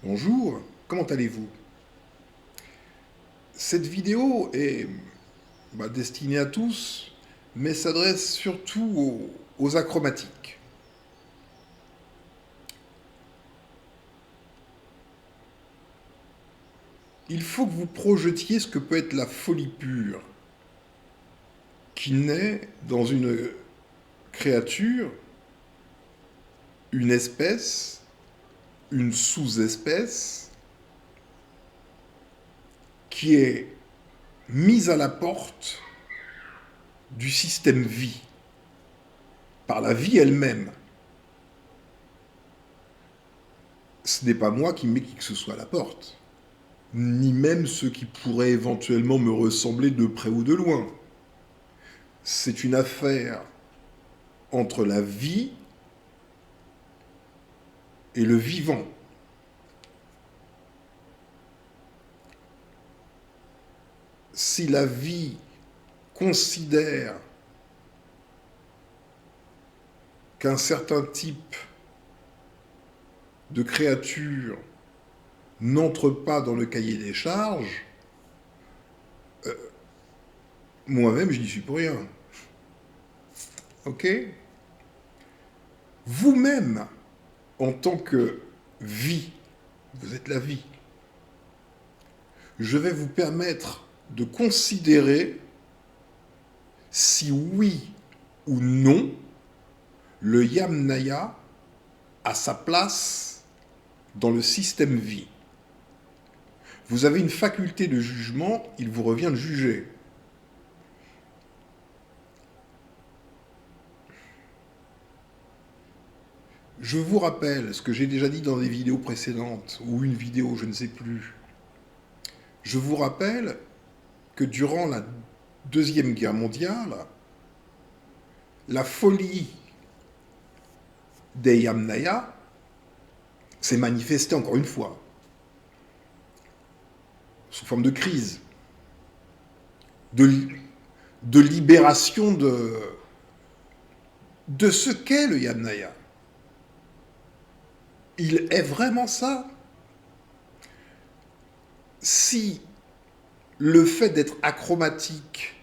Bonjour, comment allez-vous? Cette vidéo est destinée à tous, mais s'adresse surtout aux achromatiques. Il faut que vous projetiez ce que peut être la folie pure, qui naît dans une créature, une espèce, une sous-espèce, qui est mise à la porte du système vie, par la vie elle-même. Ce n'est pas moi qui mets qui que ce soit à la porte, ni même ceux qui pourraient éventuellement me ressembler de près ou de loin. C'est une affaire entre la vie et le vivant. Si la vie considère qu'un certain type de créature n'entre pas dans le cahier des charges, moi-même, je n'y suis pour rien. Ok? Vous-même, en tant que vie, vous êtes la vie, je vais vous permettre de considérer si oui ou non le Yamnaya a sa place dans le système vie. Vous avez une faculté de jugement, il vous revient de juger. Je vous rappelle ce que j'ai déjà dit dans des vidéos précédentes, ou une vidéo, je ne sais plus. Je vous rappelle que durant la Deuxième Guerre mondiale, la folie des Yamnaya s'est manifestée encore une fois, sous forme de crise, de, de libération de ce qu'est le Yamnaya. Il est vraiment ça. Si le fait d'être achromatique,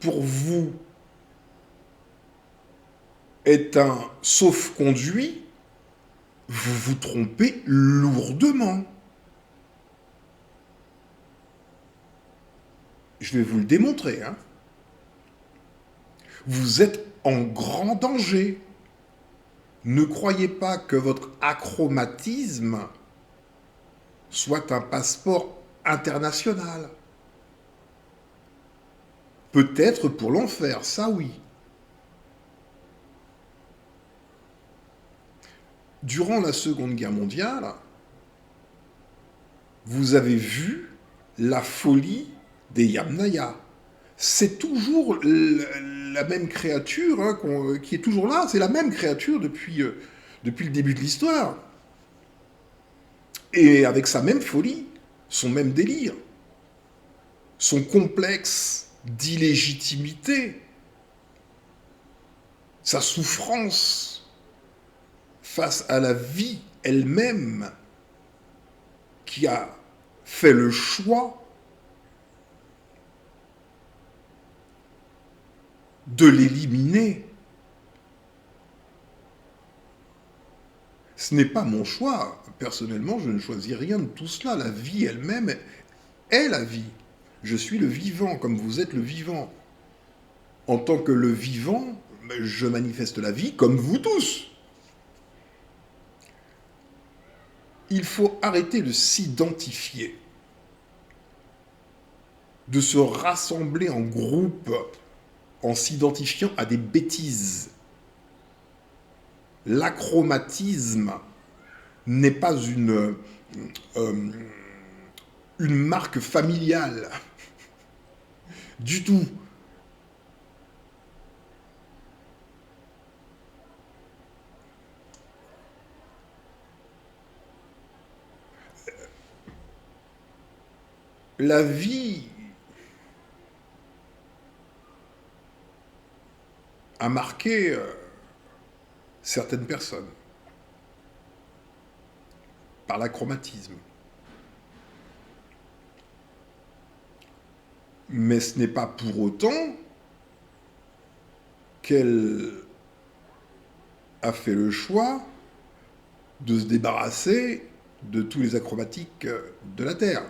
pour vous, est un sauf-conduit, vous vous trompez lourdement. Je vais vous le démontrer. Hein. Vous êtes en grand danger. Ne croyez pas que votre achromatisme soit un passeport international. Peut-être pour l'enfer, ça oui. Durant la Seconde Guerre mondiale, vous avez vu la folie des Yamnaya. C'est toujours la même créature hein, qui est toujours là. C'est la même créature depuis le début de l'histoire. Et avec sa même folie, son même délire, son complexe d'illégitimité, sa souffrance face à la vie elle-même qui a fait le choix de l'éliminer. Ce n'est pas mon choix. Personnellement, je ne choisis rien de tout cela. La vie elle-même est la vie. Je suis le vivant, comme vous êtes le vivant. En tant que le vivant, je manifeste la vie comme vous tous. Il faut arrêter de s'identifier, de se rassembler en groupe en s'identifiant à des bêtises. L'achromatisme n'est pas euh, une marque familiale du tout. La vie a marqué certaines personnes. par l'achromatisme. Mais ce n'est pas pour autant qu'elle a fait le choix de se débarrasser de tous les acromatiques de la Terre.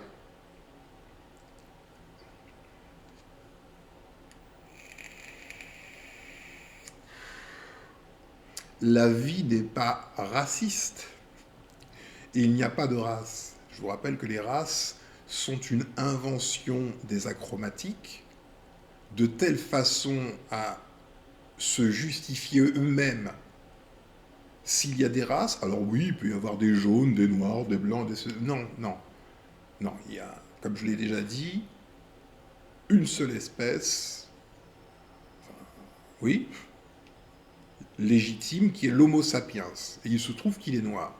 La vie n'est pas raciste. Et il n'y a pas de race. Je vous rappelle que les races sont une invention des acromatiques de telle façon à se justifier eux-mêmes. S'il y a des races, alors oui, il peut y avoir des jaunes, des noirs, des blancs, des... Non, non. Non, il y a, comme je l'ai déjà dit, une seule espèce, oui, légitime, qui est l'Homo sapiens. Et il se trouve qu'il est noir.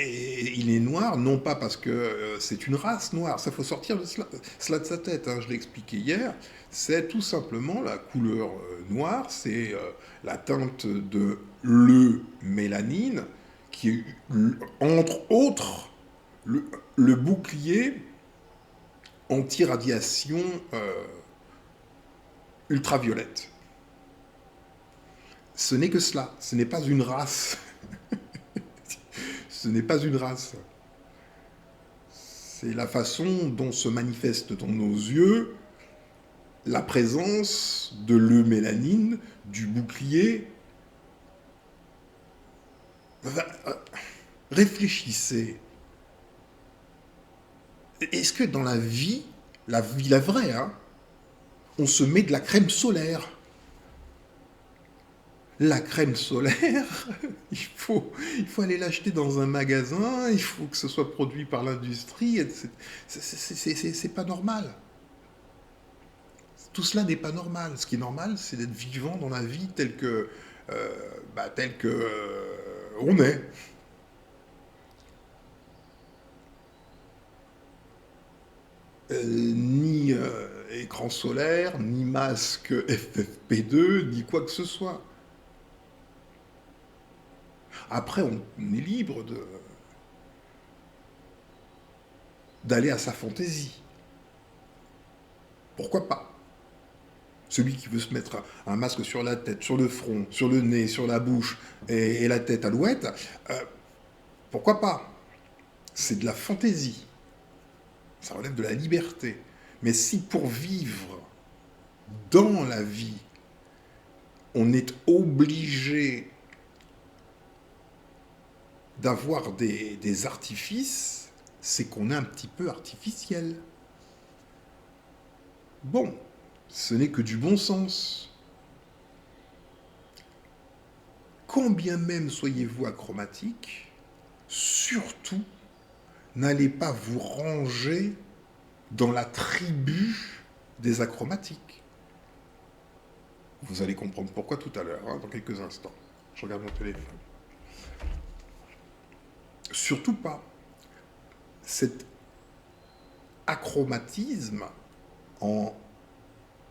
Et il est noir, non pas parce que c'est une race noire, ça faut sortir de cela de sa tête, hein, je l'ai expliqué hier, c'est tout simplement la couleur noire, c'est la teinte de l'eumélanine, qui est, entre autres, le bouclier anti-radiation ultraviolette. Ce n'est que cela, ce n'est pas une race. Ce n'est pas une race. C'est la façon dont se manifeste dans nos yeux la présence de l'eumélanine, du bouclier. Réfléchissez. Est-ce que dans la vie la vraie, hein, on se met de la crème solaire? La crème solaire, il faut aller l'acheter dans un magasin, il faut que ce soit produit par l'industrie. C'est pas normal. Tout cela n'est pas normal. Ce qui est normal, c'est d'être vivant dans la vie telle que on est. Ni écran solaire, ni masque FFP2, ni quoi que ce soit. Après, on est libre d'aller à sa fantaisie. Pourquoi pas? Celui qui veut se mettre un masque sur la tête, sur le front, sur le nez, sur la bouche et la tête alouette, pourquoi pas? C'est de la fantaisie. Ça relève de la liberté. Mais si pour vivre dans la vie, on est obligé d'avoir des artifices, c'est qu'on est un petit peu artificiel. Bon, ce n'est que du bon sens. Quand bien même soyez-vous achromatique, surtout, n'allez pas vous ranger dans la tribu des achromatiques. Vous allez comprendre pourquoi tout à l'heure, hein, dans quelques instants. Je regarde mon téléphone. Surtout pas. Cet achromatisme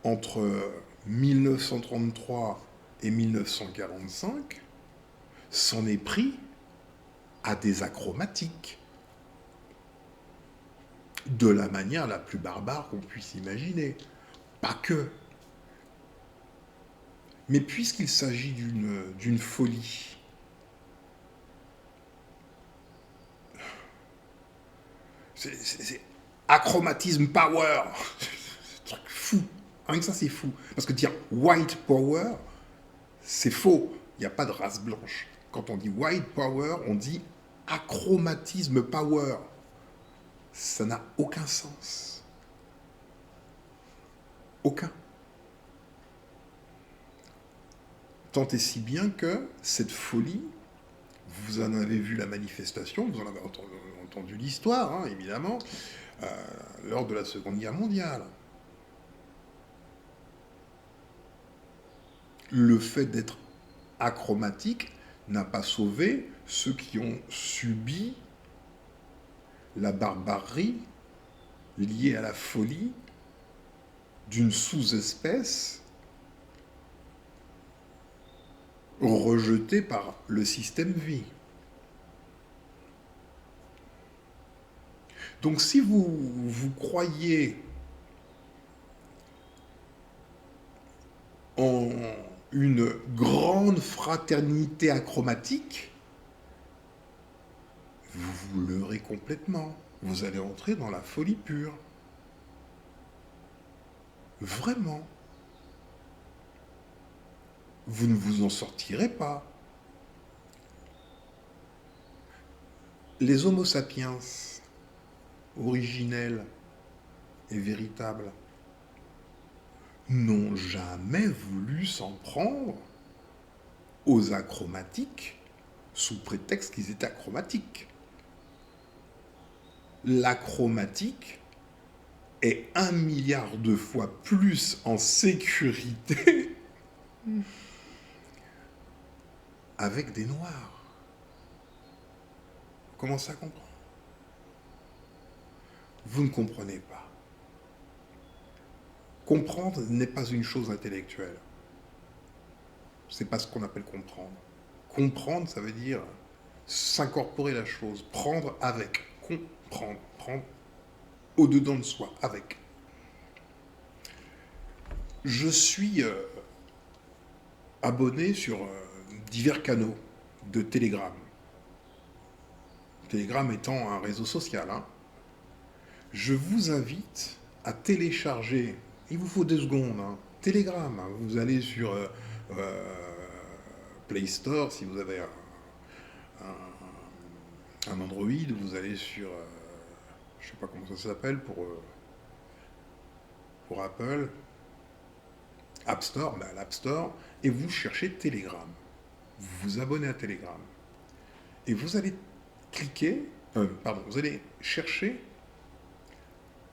entre 1933 et 1945 s'en est pris à des achromatiques de la manière la plus barbare qu'on puisse imaginer. Pas que. Mais puisqu'il s'agit d'une folie, c'est achromatisme power. C'est un truc fou. Rien que ça, c'est fou. Parce que dire white power, c'est faux. Il n'y a pas de race blanche. Quand on dit white power, on dit achromatisme power. Ça n'a aucun sens. Aucun. Tant et si bien que cette folie, vous en avez vu la manifestation, vous en avez entendu l'histoire, hein, évidemment, lors de la Seconde Guerre mondiale. Le fait d'être achromatique n'a pas sauvé ceux qui ont subi la barbarie liée à la folie d'une sous-espèce rejetée par le système vie. Donc si vous croyez en une grande fraternité achromatique, vous vous leurrez complètement. Vous allez entrer dans la folie pure. Vraiment. Vous ne vous en sortirez pas. Les Homo sapiens originels et véritables n'ont jamais voulu s'en prendre aux achromatiques sous prétexte qu'ils étaient achromatiques. L'achromatique est 1 milliard de fois plus en sécurité avec des noirs. Comment ça comprend? Vous ne comprenez pas. Comprendre n'est pas une chose intellectuelle. C'est pas ce qu'on appelle comprendre. Comprendre, ça veut dire s'incorporer la chose, prendre avec, comprendre, prendre au-dedans de soi, avec. Je suis abonné sur divers canaux de Telegram. Telegram étant un réseau social. Hein. Je vous invite à télécharger, il vous faut 2 secondes, hein, Telegram. Hein. Vous allez sur Play Store si vous avez un Android, vous allez sur, je sais pas comment ça s'appelle pour Apple, App Store, l'App Store, et vous cherchez Telegram. Vous vous abonnez à Telegram. Et vous allez cliquer, vous allez chercher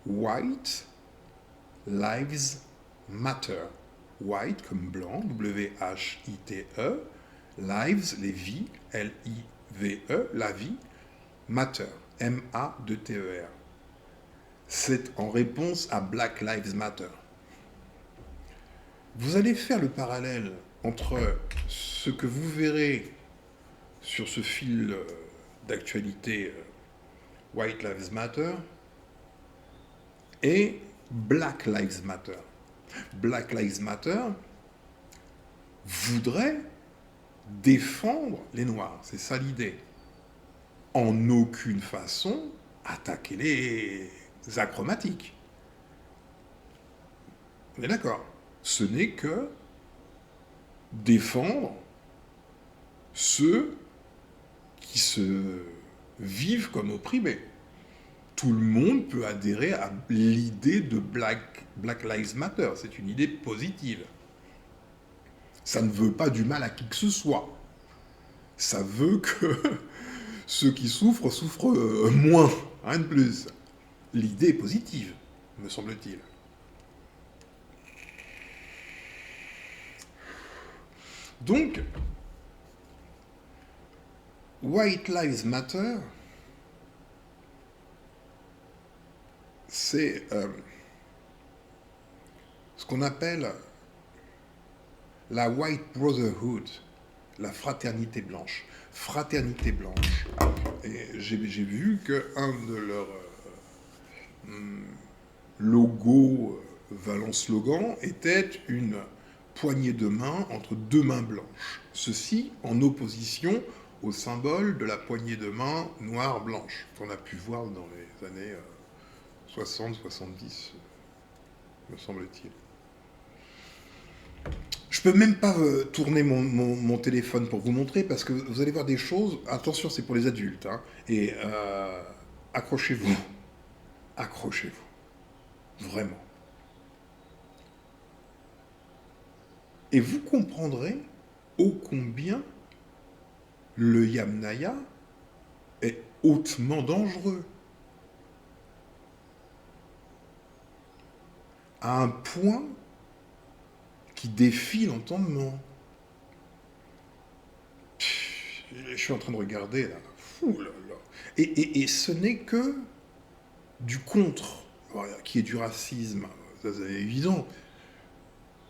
White Lives Matter. White comme blanc, W-H-I-T-E, Lives, les vies, L-I-V-E, la vie, Matter, M-A-2-T-E-R. C'est en réponse à Black Lives Matter. Vous allez faire le parallèle entre ce que vous verrez sur ce fil d'actualité White Lives Matter et Black Lives Matter. Black Lives Matter voudrait défendre les Noirs, c'est ça l'idée. En aucune façon attaquer les achromatiques. On est d'accord. Ce n'est que défendre ceux qui se vivent comme opprimés. Tout le monde peut adhérer à l'idée de Black Lives Matter. C'est une idée positive. Ça ne veut pas du mal à qui que ce soit. Ça veut que ceux qui souffrent moins, rien de plus. L'idée est positive, me semble-t-il. Donc, White Lives Matter, c'est ce qu'on appelle la White Brotherhood, la fraternité blanche. Fraternité blanche. Et j'ai vu qu'un de leurs logos valant slogan était une poignée de main entre 2 mains blanches. Ceci en opposition au symbole de la poignée de main noire-blanche qu'on a pu voir dans les années 60-70, me semble-t-il. Je peux même pas tourner mon téléphone pour vous montrer parce que vous allez voir des choses. Attention, c'est pour les adultes. Hein, et accrochez-vous. Accrochez-vous. Vraiment. Et vous comprendrez ô combien le Yamnaya est hautement dangereux. À un point qui défie l'entendement. Je suis en train de regarder là. Fou là là. Et ce n'est que du contre, qui est du racisme, ça c'est évident,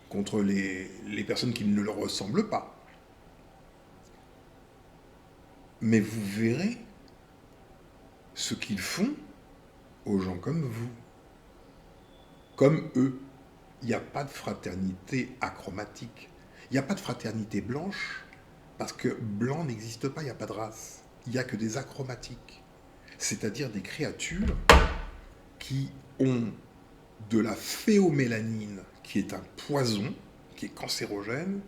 contre les personnes qui ne leur ressemblent pas. Mais vous verrez ce qu'ils font aux gens comme vous, comme eux. Il n'y a pas de fraternité achromatique. Il n'y a pas de fraternité blanche, parce que blanc n'existe pas, il n'y a pas de race. Il n'y a que des achromatiques, c'est-à-dire des créatures qui ont de la phéomélanine, qui est un poison, qui est cancérogène,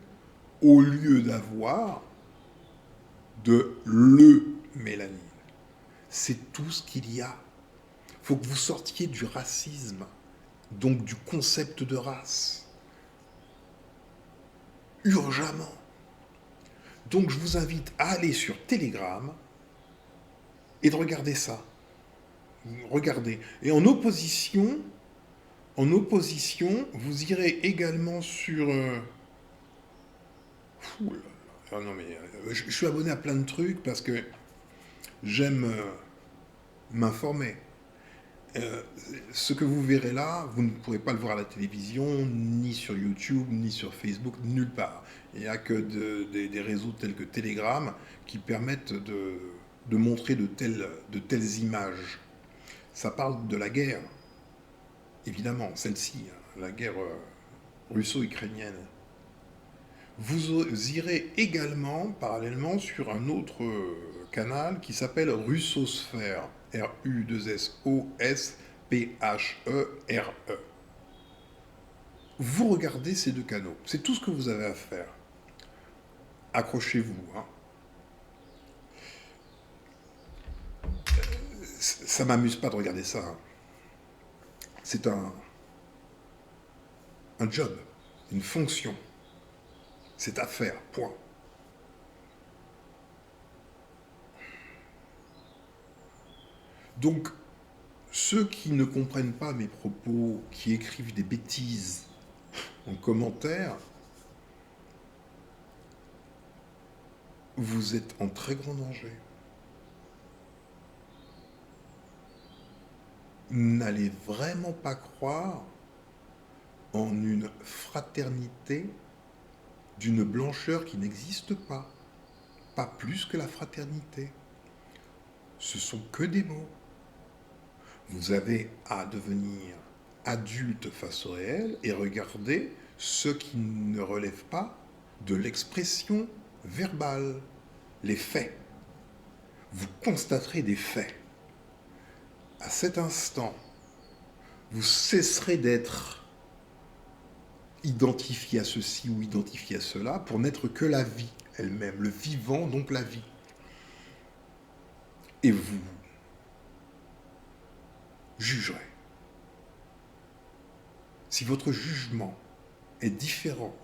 au lieu d'avoir de l'eumélanine. C'est tout ce qu'il y a. Il faut que vous sortiez du racisme, donc du concept de race. Urgemment. Donc je vous invite à aller sur Telegram et de regarder ça. Regardez. Et en opposition, vous irez également sur... Fou, là, là. Ah non, mais je suis abonné à plein de trucs parce que j'aime m'informer. Euh, Ce que vous verrez là, vous ne pourrez pas le voir à la télévision, ni sur YouTube, ni sur Facebook, nulle part. Il n'y a que des réseaux tels que Telegram qui permettent de montrer de telles images. Ça parle de la guerre, évidemment, celle-ci, hein, la guerre russo-ukrainienne. Vous irez également, parallèlement, sur un autre canal qui s'appelle Russosphère. Russosphère. Vous regardez ces deux canaux. C'est tout ce que vous avez à faire. Accrochez-vous. Hein. Ça m'amuse pas de regarder ça. Hein. C'est un job, une fonction. C'est à faire, point. Donc, ceux qui ne comprennent pas mes propos, qui écrivent des bêtises en commentaire, vous êtes en très grand danger. N'allez vraiment pas croire en une fraternité d'une blancheur qui n'existe pas. Pas plus que la fraternité. Ce sont que des mots. Vous avez à devenir adulte face au réel et regarder ce qui ne relève pas de l'expression verbale, les faits. Vous constaterez des faits. À cet instant, vous cesserez d'être identifié à ceci ou identifié à cela pour n'être que la vie elle-même, le vivant, donc la vie. Et vous jugerez. Si votre jugement est différent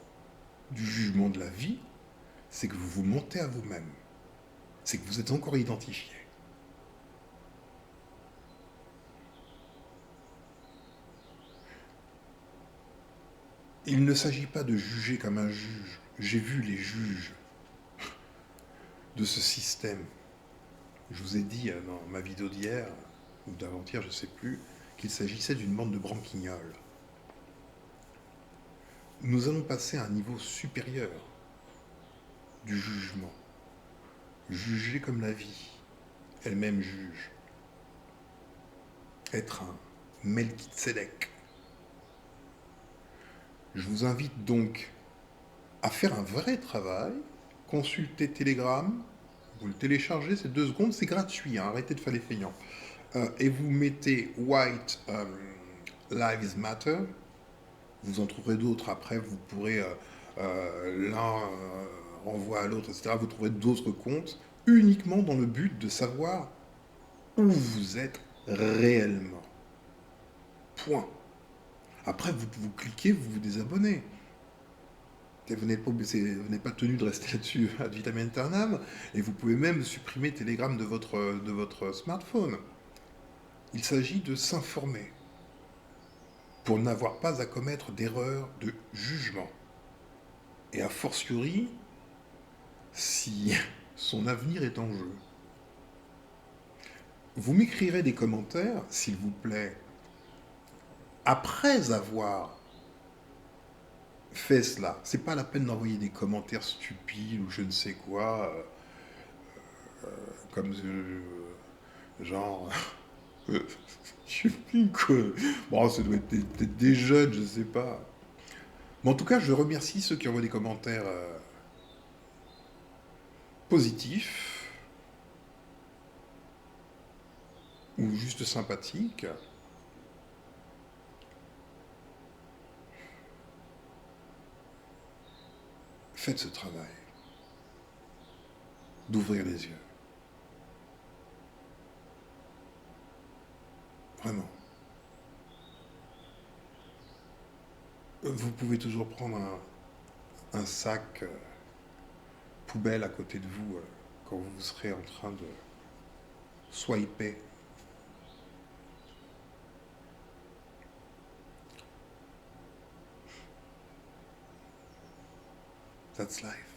du jugement de la vie, c'est que vous vous mentez à vous-même. C'est que vous êtes encore identifié. Il ne s'agit pas de juger comme un juge. J'ai vu les juges de ce système. Je vous ai dit dans ma vidéo d'hier, ou d'avant-hier, je ne sais plus, qu'il s'agissait d'une bande de branquignoles. Nous allons passer à un niveau supérieur du jugement. Juger comme la vie, elle-même juge. Être un Melchizedek. Je vous invite donc à faire un vrai travail, consulter Telegram, vous le téléchargez, c'est 2 secondes, c'est gratuit, hein, arrêtez de faire les feignants. Et vous mettez White Lives Matter, vous en trouverez d'autres après, vous pourrez l'un renvoie à l'autre, etc. Vous trouverez d'autres comptes, uniquement dans le but de savoir où vous êtes réellement. Point. Après, vous cliquez, vous vous désabonnez. Vous n'êtes pas tenu de rester là-dessus ad vitam aeternam, et vous pouvez même supprimer Telegram de votre smartphone. Il s'agit de s'informer pour n'avoir pas à commettre d'erreurs de jugement. Et a fortiori, si son avenir est en jeu. Vous m'écrirez des commentaires, s'il vous plaît, après avoir fait cela. C'est pas la peine d'envoyer des commentaires stupides ou je ne sais quoi, comme genre Euh, je sais plus quoi. Bon, ça doit être des jeunes, je sais pas. Mais en tout cas, je remercie ceux qui envoient des commentaires positifs ou juste sympathiques. Faites ce travail d'ouvrir les yeux. Vraiment. Vous pouvez toujours prendre un sac poubelle à côté de vous quand vous serez en train de swiper. That's life.